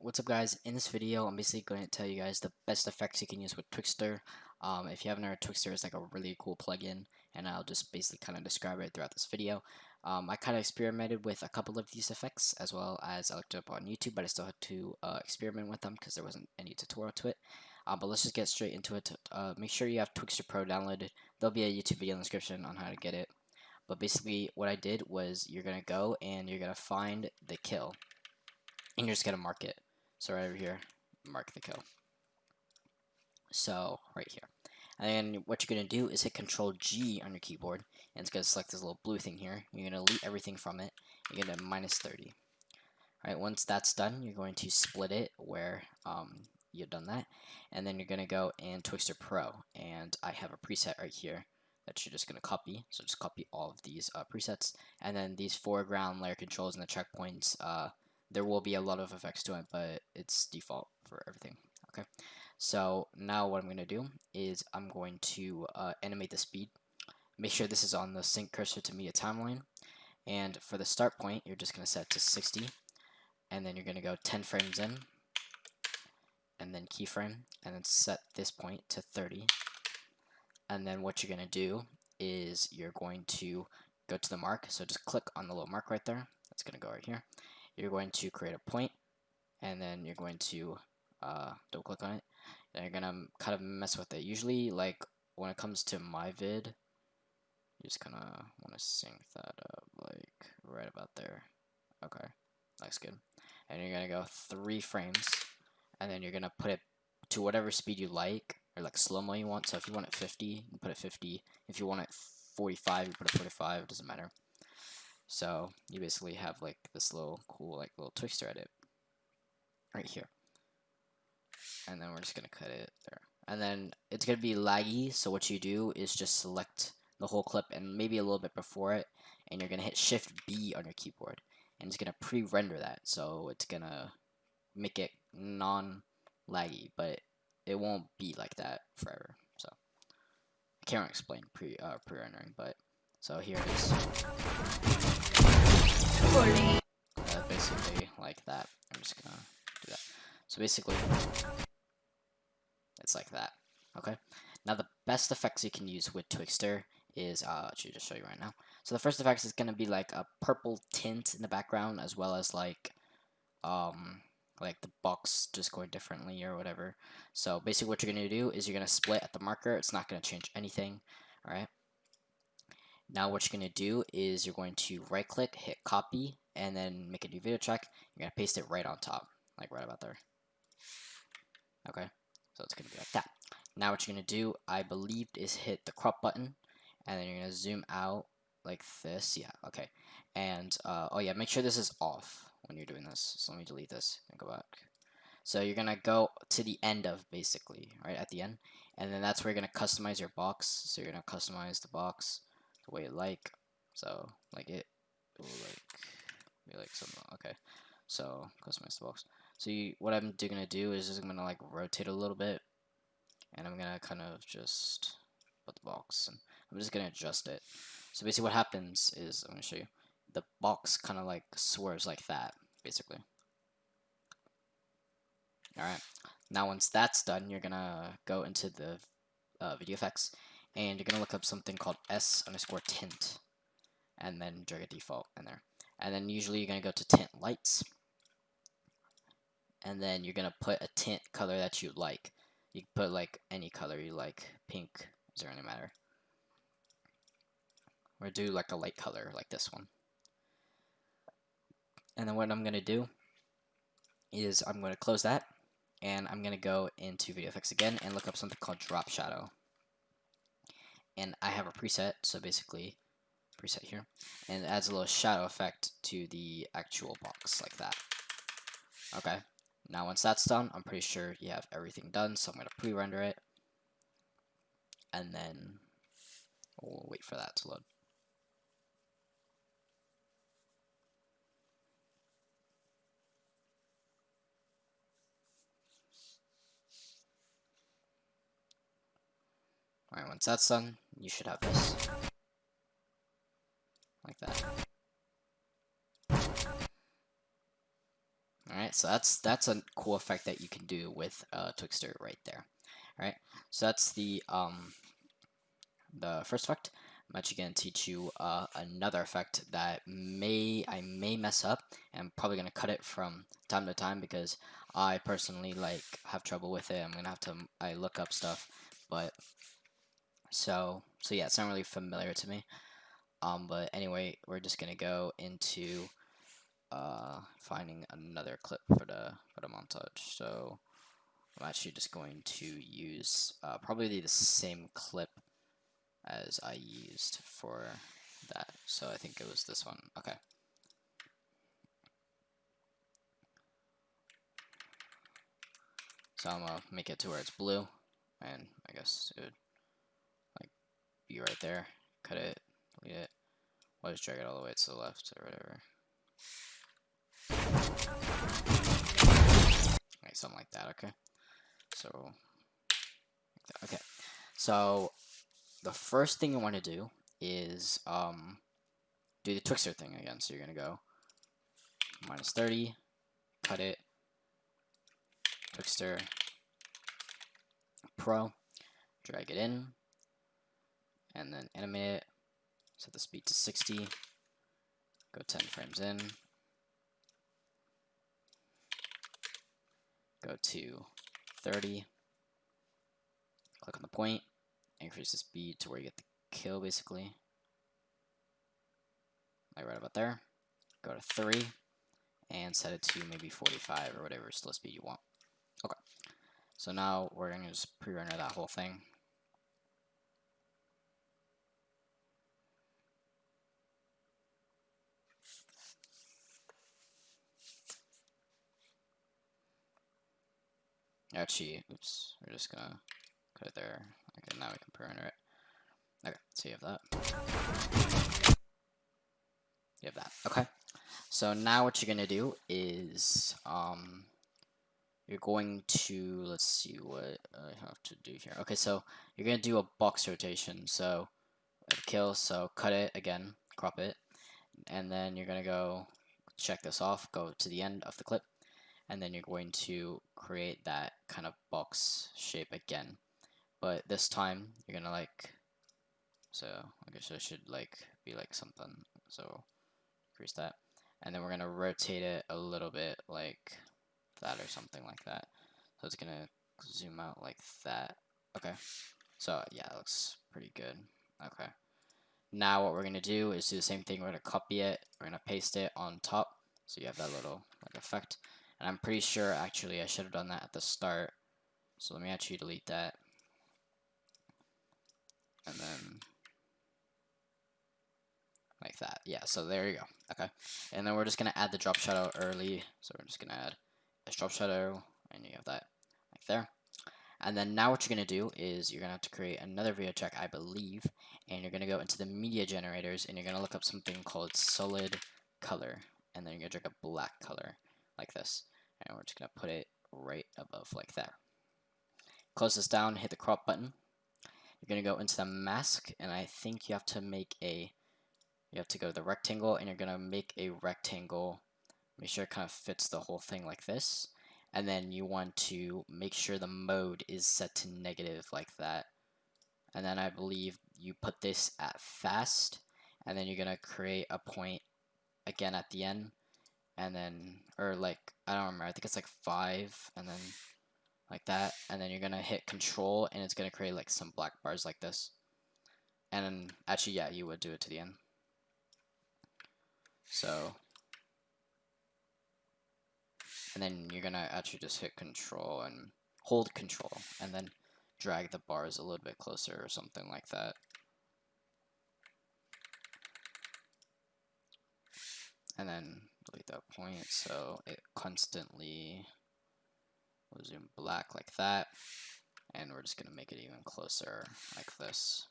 What's up, guys? In this video, I'm basically going to tell you guys the best effects you can use with Twixtor. If you haven't heard, Twixtor is like a really cool plugin, and I'll just basically kind of describe it throughout this video. I kind of experimented with a couple of these effects, as well as I looked up on YouTube, but I still had to experiment with them because there wasn't any tutorial to it. But let's just get straight into it. Make sure you have Twixtor Pro downloaded. There'll be a YouTube video in the description on how to get it. But basically, what I did was you're going to go and you're going to find the kill, and you're just going to mark it. So right over here, mark the kill. So right here. And then what you're going to do is hit Control G on your keyboard, and it's going to select this little blue thing here. You're going to delete everything from it. You're going to -30. Alright, once that's done, you're going to split it where you've done that. And then you're going to go in Twixtor Pro. And I have a preset right here that you're just going to copy. So just copy all of these presets. And then these foreground layer controls and the checkpoints, there will be a lot of effects to it, but it's default for everything. Okay, so now what I'm going to do is I'm going to animate the speed. Make sure this is on the sync cursor to media timeline. And for the start point, you're just going to set to 60. And then you're going to go 10 frames in. And then keyframe. And then set this point to 30. And then what you're going to do is you're going to go to the mark. So just click on the little mark right there. That's going to go right here. You're going to create a point, and then you're going to double click on it, and you're gonna kind of mess with it. Usually, like when it comes to my vid, you just kind of want to sync that up, like right about there. Okay, that's good. And you're gonna go 3 frames, and then you're gonna put it to whatever speed you like, or like slow-mo you want. So if you want it 50, you put it 50. If you want it 45, you put it 45. It doesn't matter. So you basically have like this little cool like little Twixtor edit right here. And then we're just gonna cut it there. And then it's gonna be laggy, so what you do is just select the whole clip and maybe a little bit before it, and you're gonna hit Shift B on your keyboard. And it's gonna pre-render that, so it's gonna make it non-laggy, but it won't be like that forever. So I can't explain pre-rendering, but so here it is. Basically like that. I'm just gonna do that. So basically, it's like that. Okay. Now the best effects you can use with Twixtor is I should just show you right now. So the first effect is gonna be like a purple tint in the background, as well as like the box just going differently or whatever. So basically, what you're gonna do is you're gonna split at the marker. It's not gonna change anything. All right. Now what you're going to do is you're going to right click, hit copy, and then make a new video track. You're going to paste it right on top, like right about there. Okay, so it's going to be like that. Now what you're going to do, I believe, is hit the crop button, and then you're going to zoom out like this. Yeah, okay. And, oh yeah, make sure this is off when you're doing this. So let me delete this and go back. So you're going to go to the end of, basically, right at the end. And then that's where you're going to customize your box. So you're going to customize the box way you like, so like it will be like something. Okay, so customize the box. So what I'm gonna do is just I'm gonna like rotate a little bit, and I'm gonna kind of just put the box, and I'm just gonna adjust it. So basically what happens is, I'm gonna show you, the box kind of like swerves like that, basically. Alright, now once that's done, you're gonna go into the video effects, and you're gonna look up something called S_tint, and then drag a default in there. And then usually you're gonna go to tint lights, and then you're gonna put a tint color that you like. You can put like any color you like. Pink doesn't really matter. Or do like a light color like this one. And then what I'm gonna do is I'm gonna close that, and I'm gonna go into video effects again and look up something called drop shadow. And I have a preset, so basically preset here, and it adds a little shadow effect to the actual box like that. Okay, now once that's done, I'm pretty sure you have everything done, so I'm going to pre-render it, and then we'll wait for that to load. Alright, once that's done, you should have this. Like that. Alright, so that's a cool effect that you can do with Twixtor right there. Alright, so that's the first effect. I'm actually going to teach you another effect that I may mess up, and I'm probably going to cut it from time to time because I personally like have trouble with it. I'm going to have to I look up stuff, but so yeah, it's not really familiar to me. But anyway, we're just going to go into finding another clip for the montage. So I'm actually just going to use probably the same clip as I used for that. So I think it was this one. Okay. So I'm gonna make it to where it's blue, and I guess it would like be right there. Cut it, delete it. I'll just drag it all the way to the left or whatever. Like something like that. Okay. So okay. So the first thing you want to do is do the Twixtor thing again. So you're gonna go -30, cut it, Twixtor Pro, drag it in, and then animate it. Set the speed to 60. Go 10 frames in. Go to 30. Click on the point. Increase the speed to where you get the kill, basically. Like right about there. Go to 3. And set it to maybe 45 or whatever slow speed you want. Okay. So now we're going to just pre-render that whole thing. Actually, oops, we're just gonna cut it there. Okay, now we can pre-render it. Okay, so you have that. You have that. Okay. So now what you're gonna do is you're going to, let's see what I have to do here. Okay, so you're gonna do a box rotation. So kill, so cut it again, crop it, and then you're gonna go check this off, go to the end of the clip, and then you're going to create that kind of box shape again. But this time you're gonna like, so I guess it should like be like something. So increase that, and then we're gonna rotate it a little bit like that or something like that. So it's gonna zoom out like that. Okay. So yeah, it looks pretty good. Okay. Now what we're gonna do is do the same thing. We're gonna copy it. We're gonna paste it on top. So you have that little like effect. And I'm pretty sure actually I should have done that at the start. So let me actually delete that. And then like that. Yeah, so there you go. Okay. And then we're just gonna add the drop shadow early. So we're just gonna add a drop shadow, and you have that like there. And then now what you're gonna do is you're gonna have to create another video track, I believe, and you're gonna go into the media generators and you're gonna look up something called solid color, and then you're gonna drag a black color like this, and we're just gonna put it right above like that. Close this down, hit the crop button. You're gonna go into the mask, and I think you have to make a you have to go to the rectangle, and you're going to make a rectangle, make sure it kind of fits the whole thing like this, and then you want to make sure the mode is set to negative like that, and then I believe you put this at fast, and then you're going to create a point again at the end, and then, or like, I don't remember, I think it's like 5, and then like that, and then you're going to hit control, and it's going to create like some black bars like this, and then, actually, yeah, you would do it to the end. So, and then you're gonna actually just hit control and hold control and then drag the bars a little bit closer or something like that. And then delete that point so it constantly will zoom black like that. And we're just gonna make it even closer like this.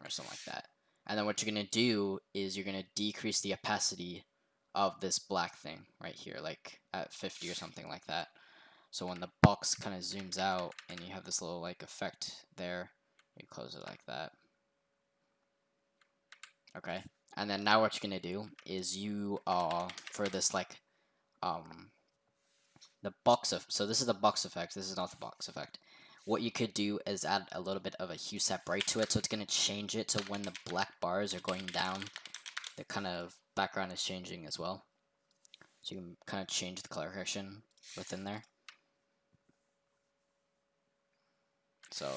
Or something like that. And then what you're gonna do is you're gonna decrease the opacity of this black thing right here, like at 50 or something like that. So when the box kind of zooms out and you have this little like effect there, you close it like that. Okay. And then now what you're gonna do is you for this like the box of, so this is the box effect, this is not the box effect. What you could do is add a little bit of a hue set bright to it, so it's going to change it to when the black bars are going down, the kind of background is changing as well. So you can kind of change the color correction within there. So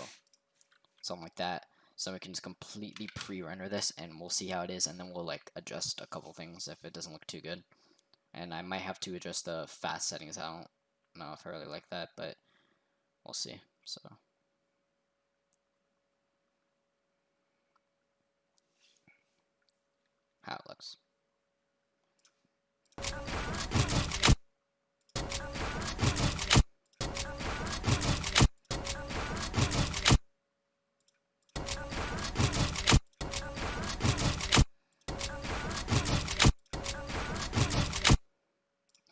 something like that. So we can just completely pre-render this and we'll see how it is, and then we'll like adjust a couple things if it doesn't look too good. And I might have to adjust the fast settings. I don't know if I really like that, but we'll see. So how it looks.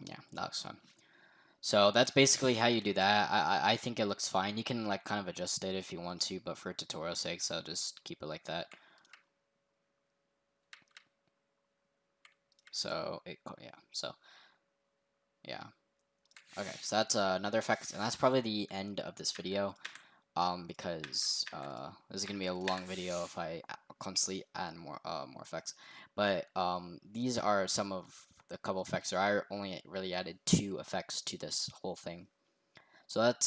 Yeah, that looks fun. So that's basically how you do that. I think it looks fine. You can like kind of adjust it if you want to, but for tutorial sake, so just keep it like that. So yeah. Okay, so that's another effect, and that's probably the end of this video. Because this is gonna be a long video if I constantly add more effects. But these are some of the couple effects. Or I only really added 2 effects to this whole thing. So that's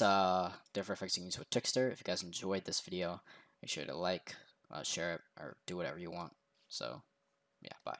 different effects you can use with Twixtor. If you guys enjoyed this video, make sure to like, share it, or do whatever you want. So yeah, bye.